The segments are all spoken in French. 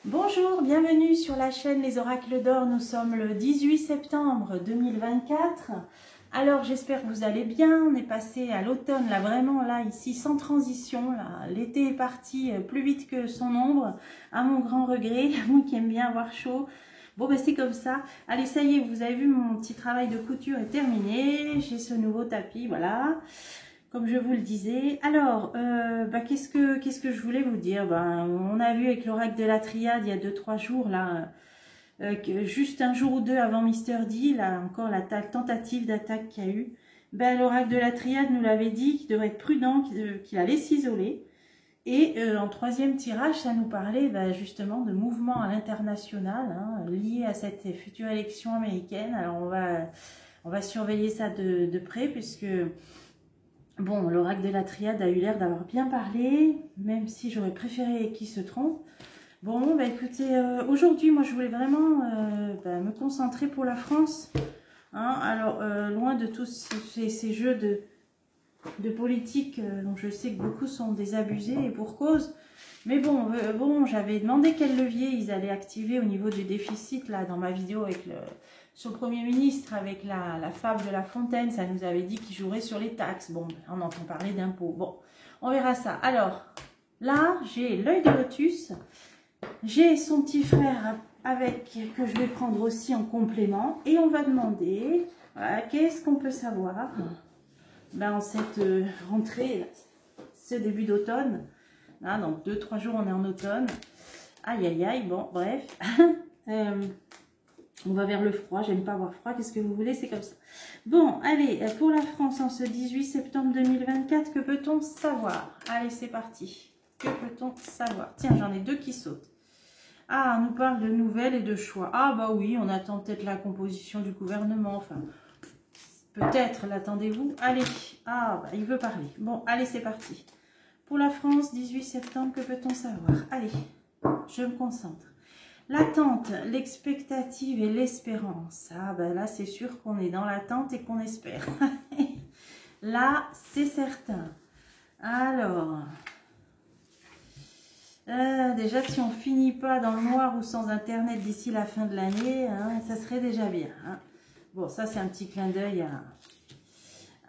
Bonjour, bienvenue sur la chaîne Les Oracles d'Or. Nous sommes le 18 septembre 2024. Alors j'espère que vous allez bien. On est passé à l'automne, là vraiment, là ici sans transition. L'été est parti plus vite que son ombre, à mon grand regret, moi qui aime bien avoir chaud. Bon ben c'est comme ça. Allez, ça y est, vous avez vu, mon petit travail de couture est terminé. J'ai ce nouveau tapis, voilà. Comme je vous le disais. Alors, qu'est-ce que je voulais vous dire? On a vu avec l'oracle de la Triade il y a 2-3 jours, là, que juste un jour ou deux avant Mister D, là encore la tentative d'attaque qu'il y a eu. L'oracle de la Triade nous l'avait dit qu'il devrait être prudent, qu'il allait s'isoler. Et en troisième tirage, ça nous parlait justement de mouvements à l'international, hein, liés à cette future élection américaine. Alors on va surveiller ça de près, puisque... Bon, l'oracle de la Triade a eu l'air d'avoir bien parlé, même si j'aurais préféré qu'il se trompe. Bon, écoutez, aujourd'hui, moi, je voulais vraiment me concentrer pour la France. Hein, alors, loin de tous ces jeux de politique dont je sais que beaucoup sont désabusés et pour cause. Mais bon, j'avais demandé quel levier ils allaient activer au niveau du déficit, là, dans ma vidéo avec sur le Premier ministre, avec la fable de La Fontaine. Ça nous avait dit qu'il jouerait sur les taxes. Bon, on entend parler d'impôts. Bon, on verra ça. Alors, là, j'ai l'œil de lotus. J'ai son petit frère que je vais prendre aussi en complément. Et on va demander, voilà, qu'est-ce qu'on peut savoir en cette rentrée, ce début d'automne. Là, dans 2-3 jours, on est en automne. Aïe, aïe, aïe. Bon, bref. On va vers le froid. J'aime pas avoir froid. Qu'est-ce que vous voulez? C'est comme ça. Bon, allez. Pour la France, en ce 18 septembre 2024, que peut-on savoir? Allez, c'est parti. Que peut-on savoir? Tiens, j'en ai deux qui sautent. Ah, on nous parle de nouvelles et de choix. Ah, bah oui, on attend peut-être la composition du gouvernement. Enfin, peut-être, l'attendez-vous? Allez. Ah, il veut parler. Bon, allez, c'est parti. Pour la France, 18 septembre, que peut-on savoir? Allez, je me concentre. L'attente, l'expectative et l'espérance. Ah là, c'est sûr qu'on est dans l'attente et qu'on espère. Là, c'est certain. Alors, déjà, si on finit pas dans le noir ou sans Internet d'ici la fin de l'année, hein, ça serait déjà bien. Hein. Bon, ça, c'est un petit clin d'œil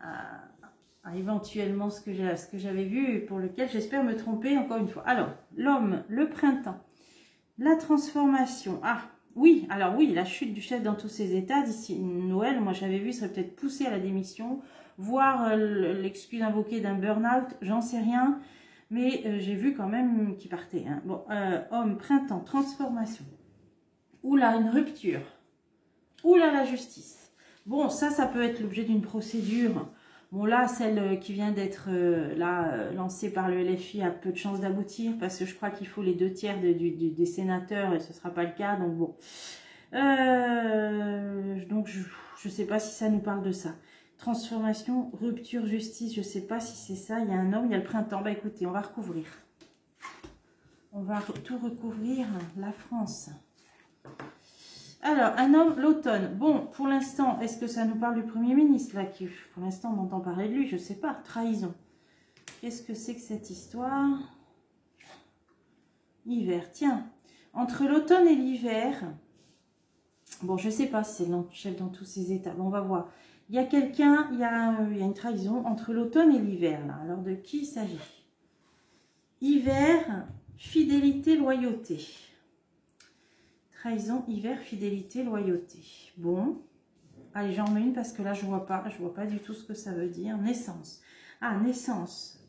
à éventuellement ce que j'avais vu et pour lequel j'espère me tromper encore une fois. Alors, l'homme, le printemps, la transformation. Ah, oui, alors oui, la chute du chef dans tous ses états d'ici Noël, moi j'avais vu, serait peut-être poussé à la démission, voire l'excuse invoquée d'un burn-out, j'en sais rien, mais j'ai vu quand même qu'il partait. Hein. Bon, homme, printemps, transformation. Oula, une rupture. Oula, la justice. Bon, ça peut être l'objet d'une procédure. Bon, là, celle qui vient d'être lancée par le LFI a peu de chances d'aboutir parce que je crois qu'il faut les 2/3 des sénateurs et ce ne sera pas le cas. Donc, bon. Donc, je ne sais pas si ça nous parle de ça. Transformation, rupture, justice, je ne sais pas si c'est ça. Il y a un homme, il y a le printemps. Bah, écoutez, on va recouvrir. On va tout recouvrir. La France. Alors, un homme, l'automne. Bon, pour l'instant, est-ce que ça nous parle du Premier ministre, là, qui, pour l'instant, on entend parler de lui, je ne sais pas. Trahison. Qu'est-ce que c'est que cette histoire? Hiver, tiens. Entre l'automne et l'hiver, bon, je ne sais pas si c'est le chef dans tous ces états. Bon, on va voir. Il y a quelqu'un, il y a une trahison entre l'automne et l'hiver, là. Alors, de qui il s'agit? Hiver, fidélité, loyauté. Trahison, hiver, fidélité, loyauté. Bon. Allez, j'en mets une parce que là, je vois pas du tout ce que ça veut dire. Naissance. Ah, naissance.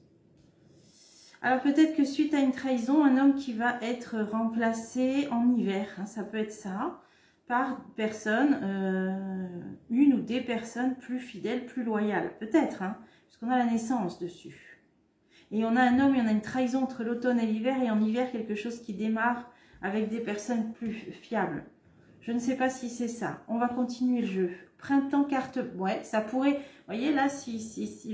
Alors, peut-être que suite à une trahison, un homme qui va être remplacé en hiver, hein, ça peut être ça, par personne, une ou des personnes plus fidèles, plus loyales. Peut-être, hein, puisqu'on a la naissance dessus. Et on a un homme, il y en a une trahison entre l'automne et l'hiver, et en hiver, quelque chose qui démarre avec des personnes plus fiables. Je ne sais pas si c'est ça. On va continuer le jeu. Printemps, carte... Ouais, ça pourrait... Vous voyez, là, si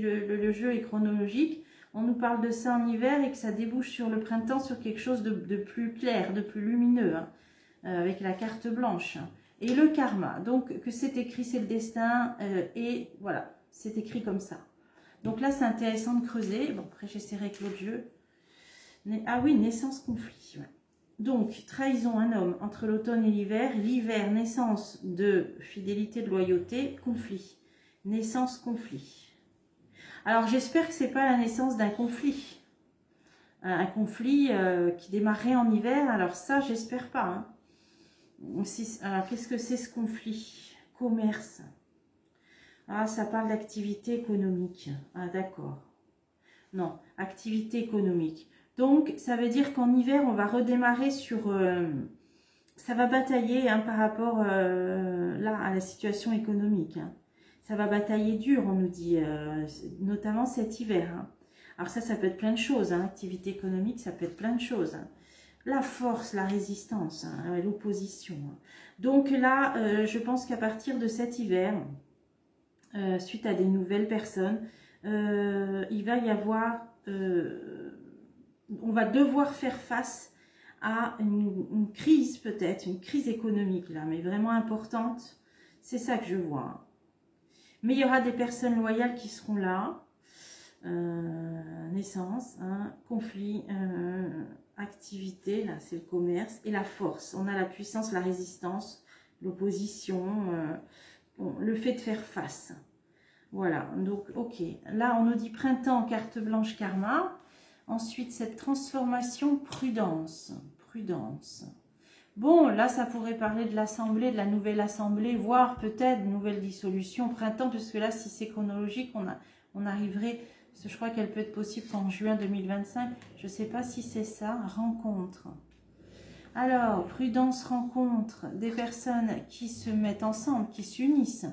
le jeu est chronologique, on nous parle de ça en hiver et que ça débouche sur le printemps, sur quelque chose de plus clair, de plus lumineux, hein, avec la carte blanche. Et le karma. Donc, que c'est écrit, c'est le destin. Et voilà, c'est écrit comme ça. Donc là, c'est intéressant de creuser. Bon, après, j'essaierai avec l'autre jeu. Ah oui, naissance, conflit. Ouais. Donc, trahison, un homme, entre l'automne et l'hiver. L'hiver, naissance de fidélité, de loyauté, conflit. Naissance, conflit. Alors, j'espère que ce n'est pas la naissance d'un conflit. Un conflit qui démarrait en hiver. Alors ça, j'espère pas. Hein. Alors, qu'est-ce que c'est ce conflit? Commerce. Ah, ça parle d'activité économique. Ah, d'accord. Non, activité économique. Donc, ça veut dire qu'en hiver, on va redémarrer sur... ça va batailler hein, par rapport là à la situation économique. Hein. Ça va batailler dur, on nous dit, notamment cet hiver. Hein. Alors ça peut être plein de choses. Hein. Activité économique, ça peut être plein de choses. Hein. La force, la résistance, hein, l'opposition. Hein. Donc là, je pense qu'à partir de cet hiver, suite à des nouvelles personnes, il va y avoir... on va devoir faire face à une crise peut-être, une crise économique là, mais vraiment importante. C'est ça que je vois. Hein. Mais il y aura des personnes loyales qui seront là. Naissance, hein, conflit, activité, là c'est le commerce, et la force. On a la puissance, la résistance, l'opposition, bon, le fait de faire face. Voilà, donc ok. Là on nous dit printemps, carte blanche, karma. Ensuite cette transformation, prudence. Prudence. Bon, là ça pourrait parler de l'assemblée, de la nouvelle assemblée, voire peut-être nouvelle dissolution, printemps, parce que là si c'est chronologique, on arriverait... Parce que je crois qu'elle peut être possible qu'en juin 2025. Je ne sais pas si c'est ça. Rencontre. Alors, prudence, rencontre. Des personnes qui se mettent ensemble, qui s'unissent.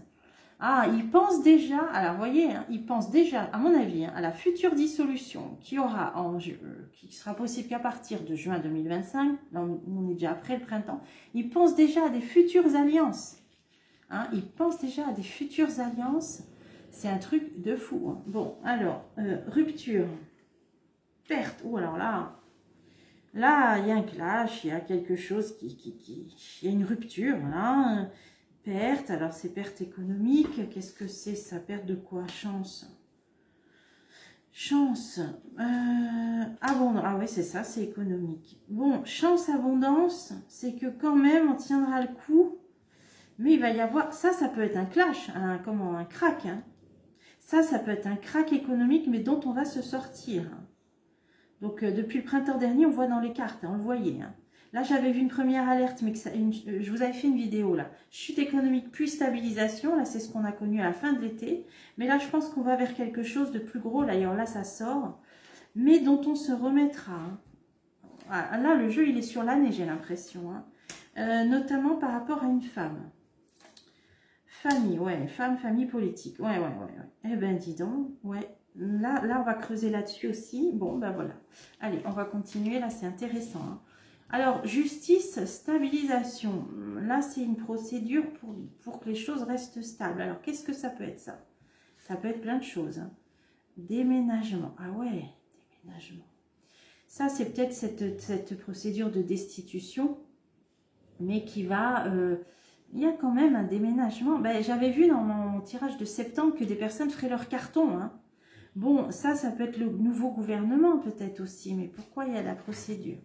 Ah, ils pensent déjà, alors vous voyez, hein, ils pensent déjà, à mon avis, hein, à la future dissolution qui sera possible qu'à partir de juin 2025. Là, on est déjà après le printemps. Ils pensent déjà à des futures alliances. Hein, ils pensent déjà à des futures alliances. C'est un truc de fou. Hein. Bon, alors, rupture, perte. Oh, alors là, il y a un clash, il y a quelque chose il y a une rupture, là. Perte, alors c'est perte économique. Qu'est-ce que c'est ça? Perte de quoi? Chance. Chance. Abondance. Ah oui, c'est ça, c'est économique. Bon, chance, abondance, c'est que quand même, on tiendra le coup. Mais il va y avoir... Ça peut être un clash, un crack, hein. Ça peut être un crack économique, mais dont on va se sortir. Donc, depuis le printemps dernier, on voit dans les cartes, hein, on le voyait. Hein. Là, j'avais vu une première alerte, mais je vous avais fait une vidéo, là. Chute économique puis stabilisation, là, c'est ce qu'on a connu à la fin de l'été. Mais là, je pense qu'on va vers quelque chose de plus gros. D'ailleurs, là, ça sort, mais dont on se remettra. Hein. Ah, là, le jeu, il est sur l'année, j'ai l'impression. Hein. Notamment par rapport à une femme. Famille, ouais, famille politique. Ouais. Eh ben, dis donc, ouais. Là, on va creuser là-dessus aussi. Bon, ben voilà. Allez, on va continuer. Là, c'est intéressant. Hein. Alors, justice, stabilisation. Là, c'est une procédure pour que les choses restent stables. Alors, qu'est-ce que ça peut être, ça? Ça peut être plein de choses. Hein. Déménagement. Ah ouais, déménagement. Ça, c'est peut-être cette procédure de destitution, mais qui va... il y a quand même un déménagement. Ben, j'avais vu dans mon tirage de septembre que des personnes feraient leur carton. Hein. Bon, ça peut être le nouveau gouvernement peut-être aussi. Mais pourquoi il y a la procédure?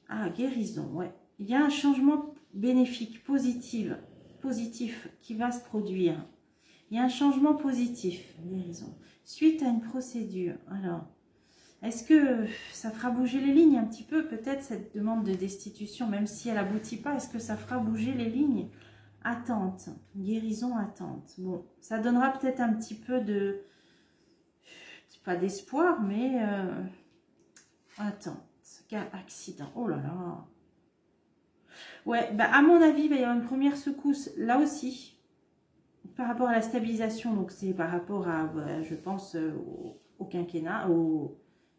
Ah, guérison, ouais. Il y a un changement bénéfique, positif qui va se produire. Il y a un changement positif, guérison. Suite à une procédure. Alors, est-ce que ça fera bouger les lignes un petit peu, peut-être, cette demande de destitution, même si elle n'aboutit pas, est-ce que ça fera bouger les lignes? Attente, guérison, attente. Bon, ça donnera peut-être un petit peu de... pas d'espoir, mais... attente, accident, oh là là. Ouais, bah à mon avis, il va y avoir une première secousse, là aussi, par rapport à la stabilisation, donc c'est par rapport à, je pense, au quinquennat,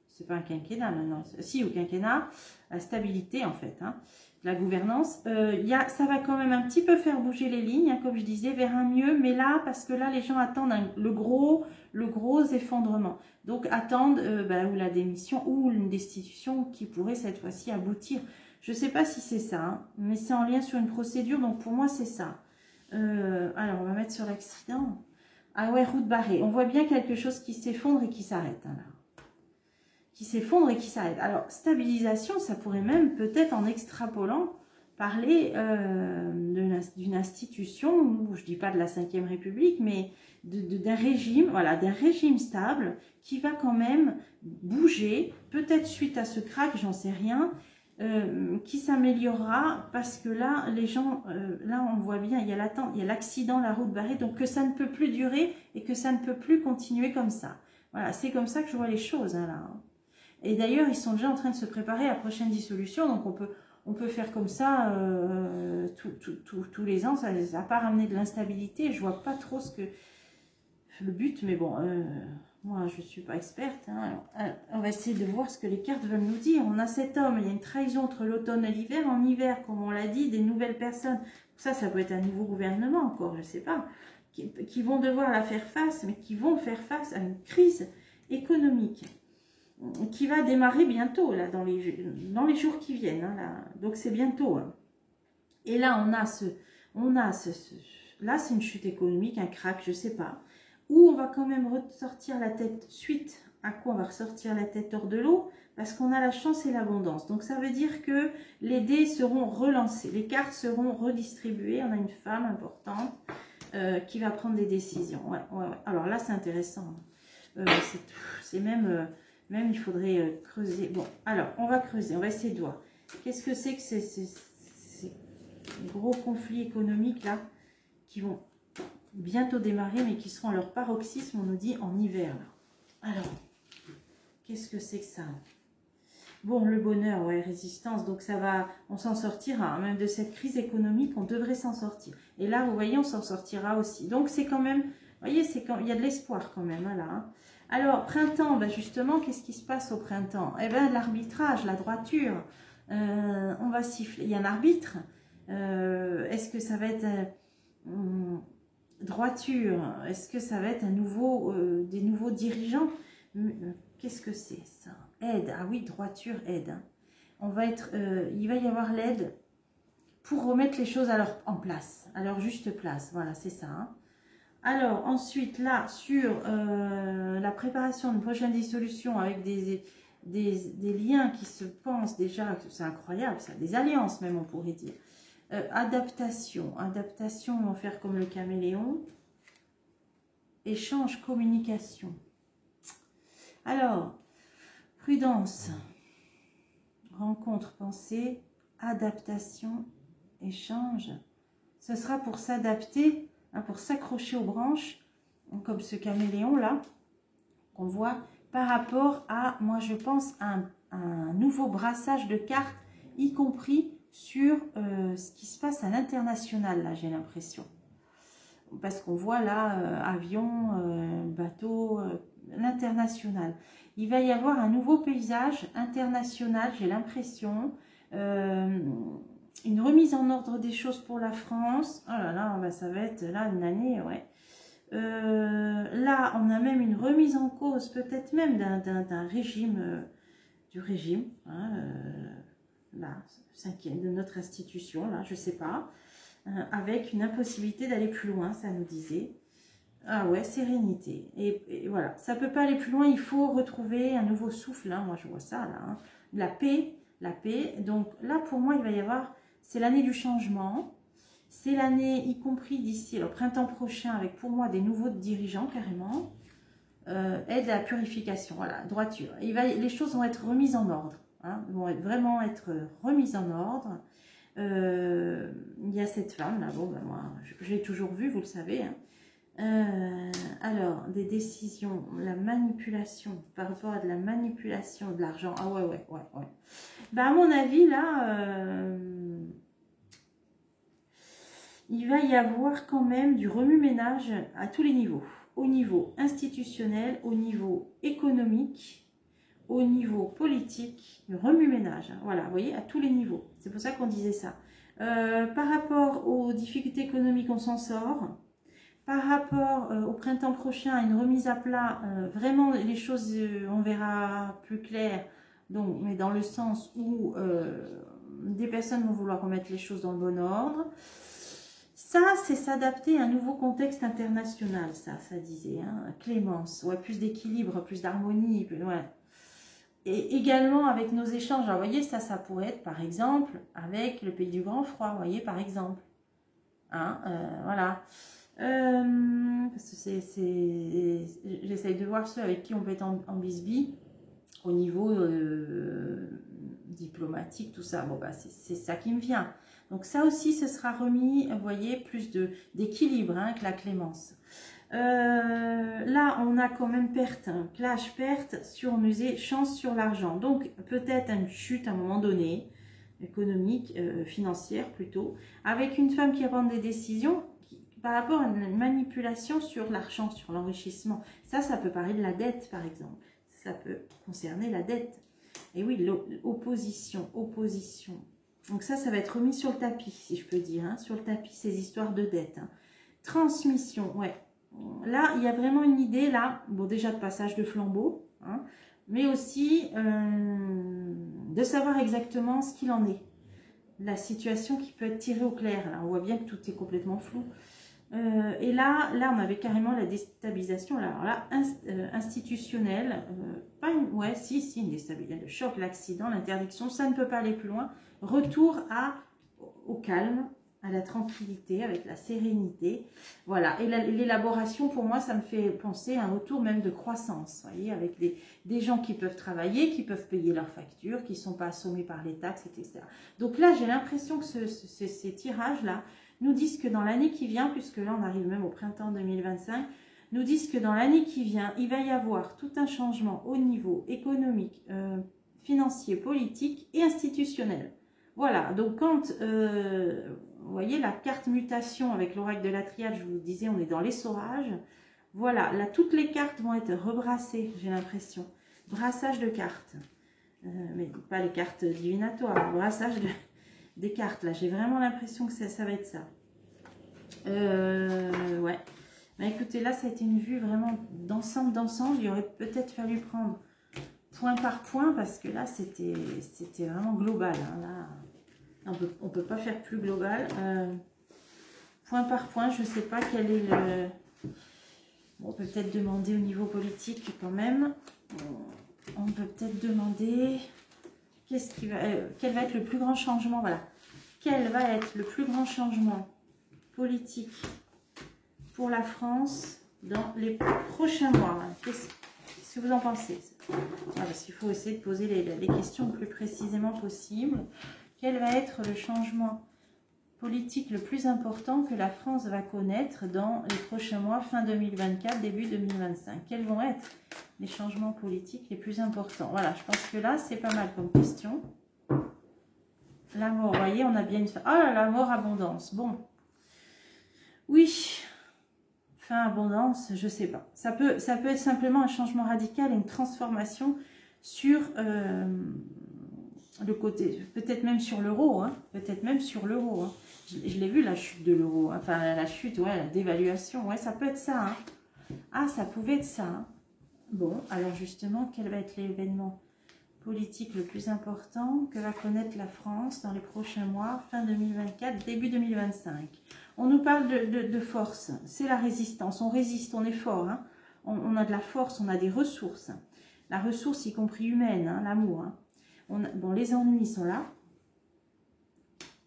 c'est pas un quinquennat maintenant, si au quinquennat, la stabilité en fait, hein, la gouvernance, ça va quand même un petit peu faire bouger les lignes, hein, comme je disais, vers un mieux, mais là, parce que là les gens attendent le gros effondrement, donc attendent ou la démission ou une destitution qui pourrait cette fois-ci aboutir. Je sais pas si c'est ça, hein, mais c'est en lien sur une procédure, donc pour moi c'est ça. Alors on va mettre sur l'accident. Ah ouais, route barrée, on voit bien quelque chose qui s'effondre et qui s'arrête, hein, là. qui s'effondre et qui s'arrête. Alors, stabilisation, ça pourrait même, peut-être en extrapolant, parler d'une institution, ou je ne dis pas de la Ve République, mais d'un régime, voilà, d'un régime stable qui va quand même bouger, peut-être suite à ce crack, j'en sais rien, qui s'améliorera parce que là, les gens, là on voit bien, il y a l'accident, la route barrée, donc que ça ne peut plus durer et que ça ne peut plus continuer comme ça. Voilà, c'est comme ça que je vois les choses, hein, là. Et d'ailleurs, ils sont déjà en train de se préparer à la prochaine dissolution, donc on peut faire comme ça tous les ans, ça n'a pas ramené de l'instabilité, je vois pas trop ce que le but, mais bon, moi je suis pas experte, hein. Alors, on va essayer de voir ce que les cartes veulent nous dire. On a cet homme, il y a une trahison entre l'automne et l'hiver. En hiver, comme on l'a dit, des nouvelles personnes, ça peut être un nouveau gouvernement encore, je sais pas, qui vont devoir la faire face, mais qui vont faire face à une crise économique qui va démarrer bientôt, là, dans les jours qui viennent, hein, là. Donc c'est bientôt, hein. Et là, là c'est une chute économique, un crack, je sais pas, où on va quand même ressortir la tête, suite à quoi on va ressortir la tête hors de l'eau, parce qu'on a la chance et l'abondance. Donc ça veut dire que les dés seront relancés, les cartes seront redistribuées, on a une femme importante qui va prendre des décisions. Ouais. Alors là, c'est intéressant. C'est même... Même, il faudrait creuser. Bon, alors, on va creuser. On va essayer de voir. Qu'est-ce que c'est que ces gros conflits économiques, là, qui vont bientôt démarrer, mais qui seront à leur paroxysme, on nous dit, en hiver, là. Alors, qu'est-ce que c'est que ça? Bon, le bonheur, ouais, résistance. Donc, ça va... On s'en sortira. Hein, même de cette crise économique, on devrait s'en sortir. Et là, vous voyez, on s'en sortira aussi. Donc, c'est quand même... Vous voyez, il y a de l'espoir quand même, là, hein. Alors, printemps, ben justement, qu'est-ce qui se passe au printemps? Eh bien, l'arbitrage, la droiture. On va siffler. Il y a un arbitre. Est-ce que ça va être droiture? Est-ce que ça va être des nouveaux dirigeants? Qu'est-ce que c'est ça? Aide. Ah oui, droiture, aide. On va être, il va y avoir l'aide pour remettre les choses en place, à leur juste place. Voilà, c'est ça, hein. Alors, ensuite, là, sur la préparation d'une prochaine dissolution avec des liens qui se pensent déjà, c'est incroyable, ça, des alliances même, on pourrait dire. Adaptation, on va faire comme le caméléon. Échange, communication. Alors, prudence, rencontre, pensée, adaptation, échange. Ce sera pour s'adapter, pour s'accrocher aux branches, comme ce caméléon là, qu'on voit par rapport à, moi je pense, un nouveau brassage de cartes, y compris sur ce qui se passe à l'international, là j'ai l'impression. Parce qu'on voit là, avion, bateau, l'international. Il va y avoir un nouveau paysage international, j'ai l'impression, une remise en ordre des choses pour la France. Oh là là, ça va être là une année, ouais. Là, on a même une remise en cause, peut-être même d'un régime, du régime, hein, là, de notre institution, là, je sais pas, avec une impossibilité d'aller plus loin, ça nous disait. Ah ouais, sérénité. Et voilà, ça peut pas aller plus loin, il faut retrouver un nouveau souffle, hein, moi je vois ça, là, hein. La paix. Donc là, pour moi, il va y avoir, c'est l'année du changement. C'est l'année, y compris d'ici le printemps prochain, avec pour moi des nouveaux dirigeants carrément. Aide à la purification, voilà, droiture. Les choses vont être remises en ordre, hein, vont vraiment être remises en ordre. Il y a cette femme là, bon ben moi, je l'ai toujours vue, vous le savez. Hein. Alors, des décisions, la manipulation, par rapport à de la manipulation de l'argent. Ah ouais. Ben à mon avis là... il va y avoir quand même du remue-ménage à tous les niveaux. Au niveau institutionnel, au niveau économique, au niveau politique, du remue-ménage. Hein, voilà, vous voyez, à tous les niveaux. C'est pour ça qu'on disait ça. Par rapport aux difficultés économiques, on s'en sort. Par rapport au printemps prochain, à une remise à plat, vraiment les choses, on verra plus clair. Donc, mais dans le sens où des personnes vont vouloir remettre les choses dans le bon ordre. Ça, c'est s'adapter à un nouveau contexte international, ça disait. Hein. Clémence, ouais, plus d'équilibre, plus d'harmonie. Ouais. Et également avec nos échanges. Alors, vous voyez, ça pourrait être, par exemple, avec le pays du grand froid, vous voyez, par exemple. Hein, voilà. Parce que j'essaye de voir ceux avec qui on peut être en bisbille au niveau diplomatique, tout ça. Bon, bah, c'est ça qui me vient. Donc ça aussi, ce sera remis, vous voyez, plus d'équilibre hein, que la clémence. Là, on a quand même perte, hein, clash, perte sur musée, chance sur l'argent. Donc peut-être une chute à un moment donné, économique, financière plutôt, avec une femme qui prend des décisions par rapport à une manipulation sur l'argent, sur l'enrichissement. Ça peut parler de la dette, par exemple. Ça peut concerner la dette. Et oui, l'opposition, opposition. Donc ça va être remis sur le tapis, si je peux dire, hein, sur le tapis, ces histoires de dette. Hein. Transmission, ouais. Là, il y a vraiment une idée, là, bon, déjà de passage de flambeau, hein, mais aussi de savoir exactement ce qu'il en est. La situation qui peut être tirée au clair. Là, on voit bien que tout est complètement flou. Et là, on avait carrément la déstabilisation, alors là, institutionnelle, pas une, ouais, si, une déstabilisation, le choc, l'accident, l'interdiction, ça ne peut pas aller plus loin. Retour au calme, à la tranquillité, avec la sérénité, voilà. Et l'élaboration, pour moi, ça me fait penser à un retour même de croissance, vous voyez, avec des gens qui peuvent travailler, qui peuvent payer leurs factures, qui ne sont pas assommés par les taxes, etc. Donc là, j'ai l'impression que ces tirages-là, nous disent que dans l'année qui vient, puisque là on arrive même au printemps 2025, nous disent que dans l'année qui vient, il va y avoir tout un changement au niveau économique, financier, politique et institutionnel. Voilà, donc quand, vous voyez la carte mutation avec l'oracle de la triade, je vous disais, on est dans l'essorage. Voilà, là toutes les cartes vont être rebrassées, j'ai l'impression. Brassage de cartes, mais pas les cartes divinatoires, brassage des cartes, là, j'ai vraiment l'impression que ça va être ça. Ouais. Mais écoutez, là, ça a été une vue vraiment d'ensemble. Il aurait peut-être fallu prendre point par point, parce que là, c'était vraiment global. Hein. Là, on peut pas faire plus global. Point par point, je sais pas quel est le... Bon, on peut peut-être demander au niveau politique quand même. On peut peut-être demander... quel va être le plus grand changement, voilà. Quel va être le plus grand changement politique pour la France dans les prochains mois? Qu'est-ce que vous en pensez? Parce qu'il faut essayer de poser les questions le plus précisément possible. Quel va être le changement politique le plus important que la France va connaître dans les prochains mois, fin 2024, début 2025? Quels vont être les changements politiques les plus importants? Voilà, je pense que là, c'est pas mal comme question. La mort, vous voyez, on a bien une fin. Oh là là, mort, abondance. Bon. Oui. Fin, abondance, je sais pas. Ça peut être simplement un changement radical et une transformation sur le côté, peut-être même sur l'euro. Hein, peut-être même sur l'euro. Hein. Je l'ai vu, la chute de l'euro. Hein, enfin, la chute, ouais, la dévaluation. Ouais, ça peut être ça. Hein. Ah, ça pouvait être ça. Hein. Bon, alors justement, quel va être l'événement politique le plus important que va connaître la France dans les prochains mois, fin 2024, début 2025. On nous parle de force, c'est la résistance, on résiste, on est fort, hein. On a de la force, on a des ressources, la ressource y compris humaine, hein, l'amour. Hein. Bon, les ennuis sont là,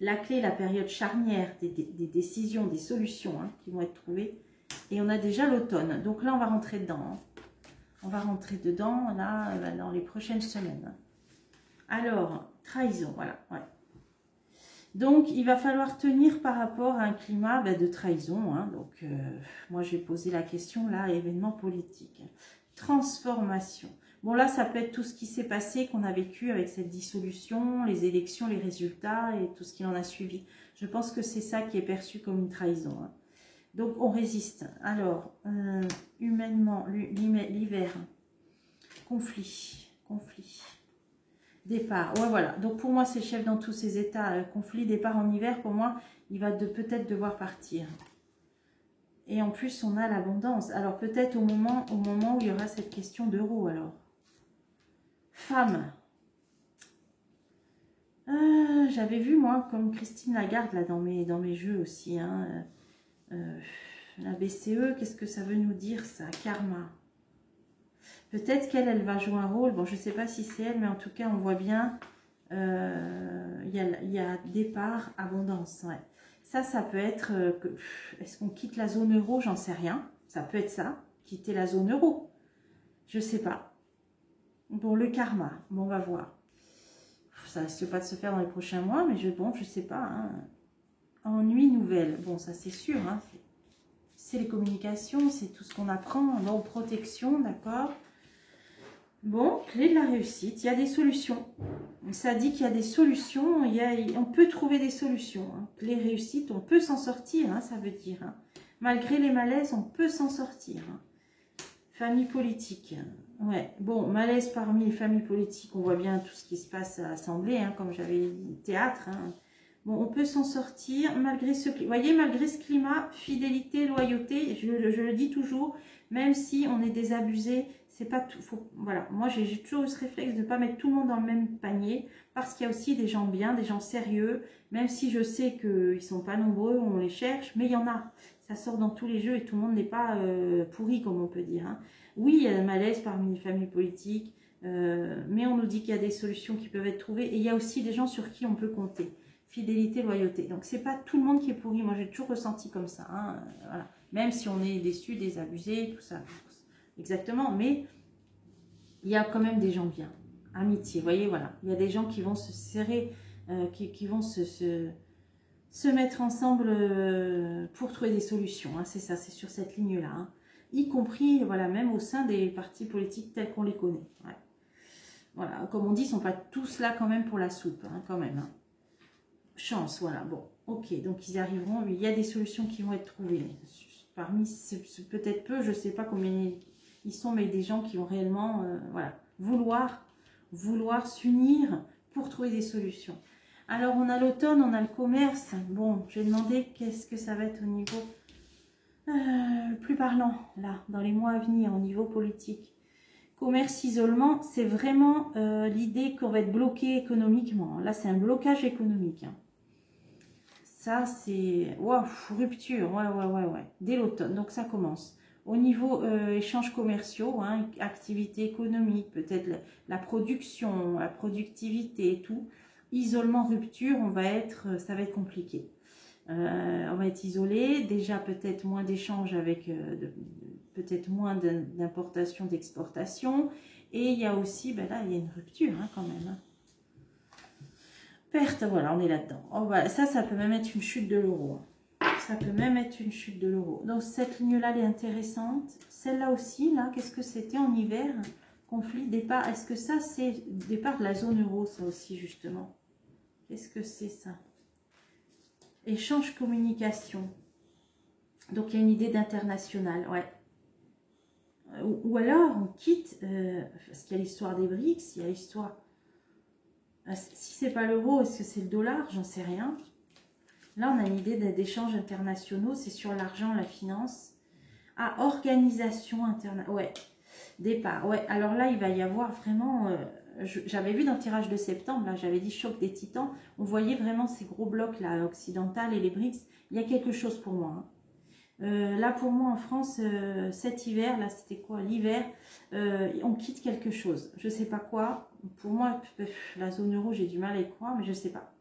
la clé, la période charnière des décisions, des solutions hein, qui vont être trouvées, et on a déjà l'automne, donc là on va rentrer dedans. Hein. On va rentrer dedans, là, dans les prochaines semaines. Alors, trahison, voilà. Ouais. Donc, il va falloir tenir par rapport à un climat de trahison. Hein. Donc, moi, j'ai posé la question, là, événement politique. Transformation. Bon, là, ça peut être tout ce qui s'est passé, qu'on a vécu avec cette dissolution, les élections, les résultats et tout ce qui en a suivi. Je pense que c'est ça qui est perçu comme une trahison. Hein. Donc, on résiste. Alors, humainement, l'hiver, conflit, départ. Ouais, voilà. Donc, pour moi, c'est le chef dans tous ces états. Conflit, départ en hiver, pour moi, il va peut-être devoir partir. Et en plus, on a l'abondance. Alors, peut-être au moment où il y aura cette question d'euro, alors. Femme. J'avais vu, moi, comme Christine Lagarde, là, dans mes jeux aussi, hein. La BCE, qu'est-ce que ça veut nous dire, ça? Karma. Peut-être qu'elle, elle va jouer un rôle. Bon, je ne sais pas si c'est elle, mais en tout cas, on voit bien, il y a départ, abondance. Ouais. Ça peut être, est-ce qu'on quitte la zone euro? J'en sais rien. Ça peut être ça, quitter la zone euro. Je ne sais pas. Bon, le karma, bon, on va voir. Ça risque pas de se faire dans les prochains mois, mais bon, je sais pas. Hein. Ennui nouvelle. Bon, ça c'est sûr. Hein. C'est les communications, c'est tout ce qu'on apprend. Bon, protection, d'accord. Bon, clé de la réussite, il y a des solutions. Ça dit qu'il y a des solutions, on peut trouver des solutions. Hein. Clé réussite, on peut s'en sortir, hein, ça veut dire. Hein. Malgré les malaises, on peut s'en sortir. Hein. Famille politique. Ouais, bon, malaise parmi les familles politiques, on voit bien tout ce qui se passe à l'Assemblée, hein, comme j'avais dit, théâtre. Hein. Bon, on peut s'en sortir malgré ce climat. Vous voyez, malgré ce climat, fidélité, loyauté, je le dis toujours, même si on est désabusé, c'est pas tout. Voilà, moi j'ai toujours eu ce réflexe de ne pas mettre tout le monde dans le même panier, parce qu'il y a aussi des gens bien, des gens sérieux, même si je sais qu'ils ne sont pas nombreux, on les cherche, mais il y en a. Ça sort dans tous les jeux et tout le monde n'est pas pourri, comme on peut dire. Hein. Oui, il y a un malaise parmi les familles politiques, mais on nous dit qu'il y a des solutions qui peuvent être trouvées, et il y a aussi des gens sur qui on peut compter. Fidélité, loyauté. Donc, c'est pas tout le monde qui est pourri. Moi, j'ai toujours ressenti comme ça. Hein. Voilà. Même si on est déçu, désabusé, tout ça. Exactement. Mais il y a quand même des gens bien. Amitié, vous voyez, voilà. Il y a des gens qui vont se serrer, qui vont se mettre ensemble pour trouver des solutions. Hein. C'est ça, c'est sur cette ligne-là. Hein. Y compris, voilà, même au sein des partis politiques tels qu'on les connaît. Ouais. Voilà. Comme on dit, ils ne sont pas tous là quand même pour la soupe, hein, quand même. Hein. Chance, voilà, bon, ok, donc ils arriveront, il y a des solutions qui vont être trouvées. Parmi, peut-être peu, je ne sais pas combien ils sont, mais des gens qui vont réellement, voilà, vouloir s'unir pour trouver des solutions. Alors, on a l'automne, on a le commerce. Bon, je vais demander qu'est-ce que ça va être au niveau plus parlant, là, dans les mois à venir, au niveau politique. Commerce, isolement, c'est vraiment l'idée qu'on va être bloqué économiquement. Là, c'est un blocage économique. Hein. Ça, c'est... Wow, rupture, ouais. Dès l'automne, donc ça commence. Au niveau échanges commerciaux, hein, activité économique, peut-être la production, la productivité et tout. Isolement, rupture, ça va être compliqué. On va être isolé, déjà peut-être moins d'échanges avec... peut-être moins d'importation, d'exportation. Et il y a aussi, ben là, il y a une rupture hein, quand même. Hein. Perte, voilà, on est là-dedans. Oh, voilà. Ça peut même être une chute de l'euro. Ça peut même être une chute de l'euro. Donc cette ligne-là, elle est intéressante. Celle-là aussi, là, qu'est-ce que c'était en hiver? Conflit, départ. Est-ce que ça, c'est départ de la zone euro, ça aussi, justement? Qu'est-ce que c'est ça? Échange, communication. Donc il y a une idée d'international, ouais. Ou alors on quitte, parce qu'il y a l'histoire des BRICS, il y a l'histoire, si c'est pas l'euro, est-ce que c'est le dollar? J'en sais rien. Là on a une idée d'échanges internationaux, c'est sur l'argent, la finance. Ah, organisation internationale, ouais, départ, ouais. Alors là il va y avoir vraiment, j'avais vu dans le tirage de septembre, là j'avais dit choc des titans, on voyait vraiment ces gros blocs là, occidental et les BRICS, il y a quelque chose pour moi, hein. Là pour moi en France cet hiver, là c'était quoi l'hiver, on quitte quelque chose, je sais pas quoi. Pour moi la zone euro j'ai du mal à y croire, mais je sais pas.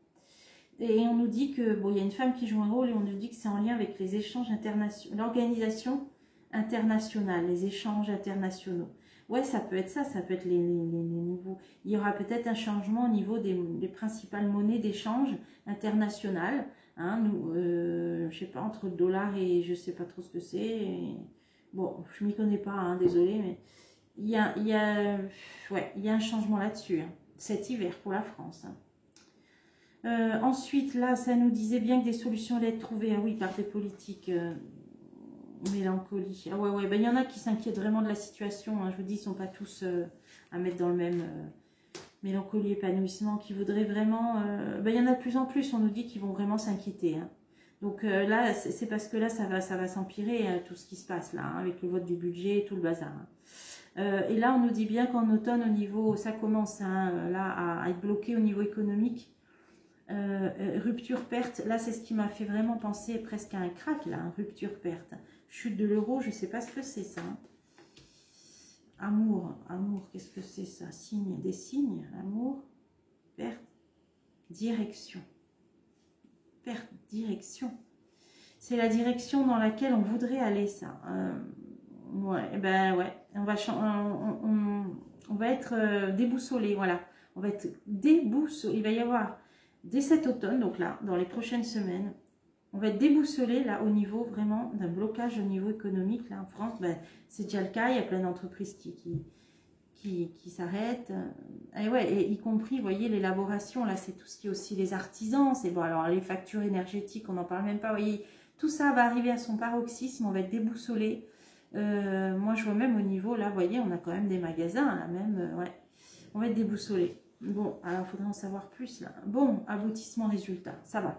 Et on nous dit que bon, il y a une femme qui joue un rôle et on nous dit que c'est en lien avec les échanges internationaux, l'organisation internationale, les échanges internationaux. Ouais, ça peut être ça, ça peut être les nouveaux. Il y aura peut-être un changement au niveau des principales monnaies d'échange internationales. Hein, nous, je sais pas, entre le dollar et je sais pas trop ce que c'est. Bon, je m'y connais pas, hein, désolé, mais il y a un changement là-dessus, hein, cet hiver pour la France. Hein. Ensuite, là, ça nous disait bien que des solutions allaient être trouvées, ah oui, par des politiques. Mélancolie. Ah ouais, ben, il y en a qui s'inquiètent vraiment de la situation. Hein. Je vous dis, ils ne sont pas tous à mettre dans le même mélancolie, épanouissement, qui voudraient vraiment... ben, il y en a de plus en plus, on nous dit qu'ils vont vraiment s'inquiéter. Hein. Donc là, c'est parce que là, ça va s'empirer, tout ce qui se passe là, hein, avec le vote du budget et tout le bazar. Hein. Et là, on nous dit bien qu'en automne, au niveau, ça commence hein, là, à être bloqué au niveau économique. Rupture, perte, là, c'est ce qui m'a fait vraiment penser presque à un crack, là, hein, rupture, perte. Chute de l'euro, je ne sais pas ce que c'est ça. Amour, amour, qu'est-ce que c'est ça? Signe, des signes, amour, perte, direction. Perte, direction. C'est la direction dans laquelle on voudrait aller, ça. Ouais, ben ouais, on va être déboussolé, voilà. On va être déboussolé. Il va y avoir, dès cet automne, donc là, dans les prochaines semaines, on va être déboussolé, là, au niveau vraiment d'un blocage au niveau économique. Là, en France, ben, c'est déjà le cas. Il y a plein d'entreprises qui s'arrêtent. Et ouais, et y compris, vous voyez, l'élaboration, là, c'est tout ce qui est aussi les artisans. C'est bon, alors les factures énergétiques, on n'en parle même pas. Vous voyez, tout ça va arriver à son paroxysme. On va être déboussolé. Moi, je vois même au niveau, là, vous voyez, on a quand même des magasins, là, même, ouais. On va être déboussolé. Bon, alors, il faudrait en savoir plus, là. Bon, aboutissement, résultat, ça va.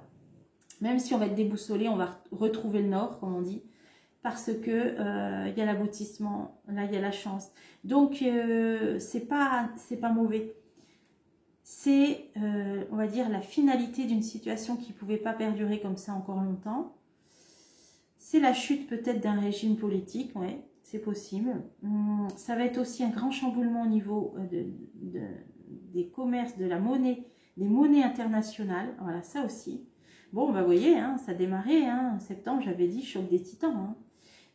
Même si on va être déboussolé, on va retrouver le nord, comme on dit, parce que il y a l'aboutissement, là il y a la chance. Donc c'est pas mauvais. C'est, on va dire, la finalité d'une situation qui ne pouvait pas perdurer comme ça encore longtemps. C'est la chute peut-être d'un régime politique, ouais, c'est possible. Ça va être aussi un grand chamboulement au niveau des commerces, de la monnaie, des monnaies internationales. Voilà, ça aussi. Bon, bah, vous voyez, hein, ça a démarré, hein, en septembre, j'avais dit choc des titans. Hein.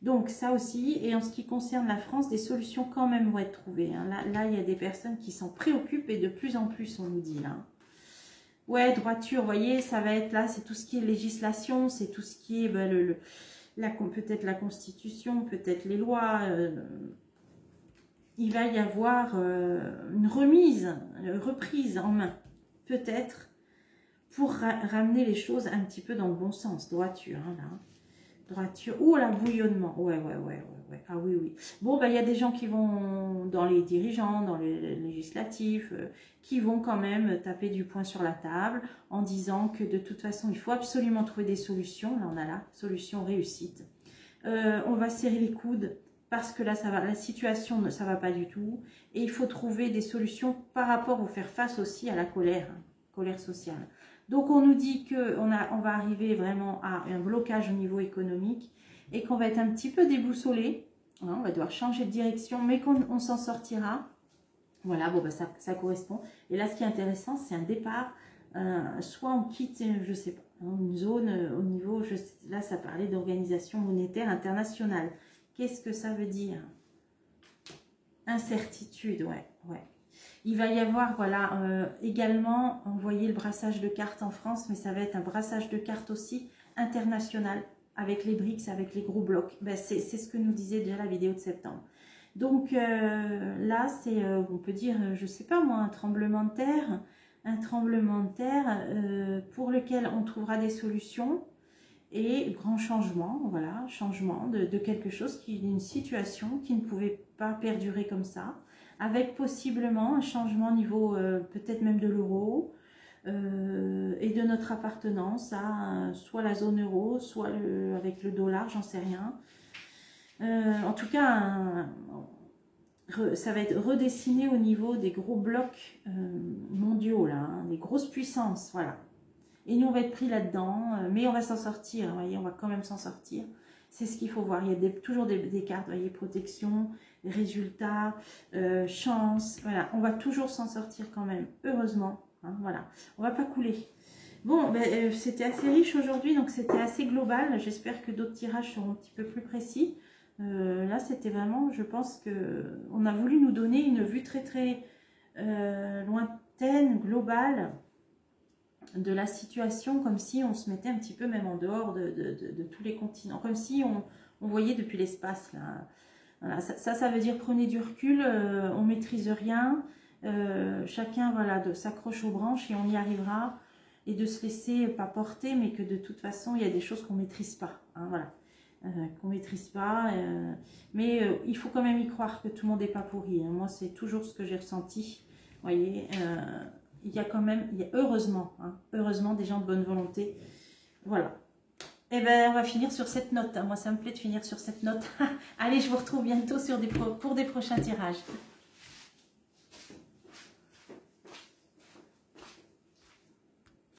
Donc, ça aussi, et en ce qui concerne la France, des solutions quand même vont être trouvées. Hein. Là, il y a des personnes qui s'en préoccupent et de plus en plus, on nous dit là. Ouais, droiture, vous voyez, ça va être là, c'est tout ce qui est législation, c'est tout ce qui est bah, peut-être la Constitution, peut-être les lois. Il va y avoir une reprise en main, peut-être, pour ramener les choses un petit peu dans le bon sens. Droiture, hein, là. Droiture. Oh, là, bouillonnement. Ouais. Ah oui, oui. Bon, ben, il y a des gens qui vont, dans les dirigeants, dans les législatifs, qui vont quand même taper du poing sur la table en disant que de toute façon, il faut absolument trouver des solutions. Là, on a la solution réussite. On va serrer les coudes parce que là, ça va, la situation, ça va pas du tout. Et il faut trouver des solutions par rapport au faire face aussi à la colère, hein, colère sociale. Donc, on nous dit qu'on va arriver vraiment à un blocage au niveau économique et qu'on va être un petit peu déboussolé. On va devoir changer de direction, mais qu'on s'en sortira. Voilà, bon, ben ça correspond. Et là, ce qui est intéressant, c'est un départ. Soit on quitte, je ne sais pas, une zone au niveau, là, ça parlait d'organisation monétaire internationale. Qu'est-ce que ça veut dire? Incertitude, ouais. Il va y avoir, voilà, également, on voyait le brassage de cartes en France, mais ça va être un brassage de cartes aussi international, avec les BRICS, avec les gros blocs. Ben, c'est ce que nous disait déjà la vidéo de septembre. Donc là, c'est, on peut dire, je ne sais pas moi, un tremblement de terre pour lequel on trouvera des solutions et grand changement, voilà, changement de quelque chose, d'une situation qui ne pouvait pas perdurer comme ça, avec possiblement un changement au niveau peut-être même de l'euro et de notre appartenance à soit la zone euro, soit avec le dollar, j'en sais rien. En tout cas, ça va être redessiné au niveau des gros blocs mondiaux, là, hein, des grosses puissances, voilà. Et nous, on va être pris là-dedans, mais on va s'en sortir, vous voyez, on va quand même s'en sortir. C'est ce qu'il faut voir, il y a toujours des cartes, vous voyez, protection, résultats, chance, voilà. On va toujours s'en sortir quand même, heureusement, hein, voilà. On va pas couler. Bon, ben, c'était assez riche aujourd'hui, donc c'était assez global. J'espère que d'autres tirages seront un petit peu plus précis. Là, c'était vraiment, je pense qu'on a voulu nous donner une vue très lointaine, globale de la situation, comme si on se mettait un petit peu même en dehors de tous les continents, comme si on voyait depuis l'espace. Voilà, ça veut dire prenez du recul, on ne maîtrise rien, chacun voilà, s'accroche aux branches et on y arrivera, et de se laisser pas porter, mais que de toute façon, il y a des choses qu'on ne maîtrise pas. Hein, voilà. Qu'on ne maîtrise pas, mais il faut quand même y croire que tout le monde n'est pas pourri. Hein. Moi, c'est toujours ce que j'ai ressenti. Vous voyez, il y a quand même, heureusement, hein, heureusement, des gens de bonne volonté. Voilà. Et ben, on va finir sur cette note. Hein. Moi, ça me plaît de finir sur cette note. Allez, je vous retrouve bientôt pour des prochains tirages.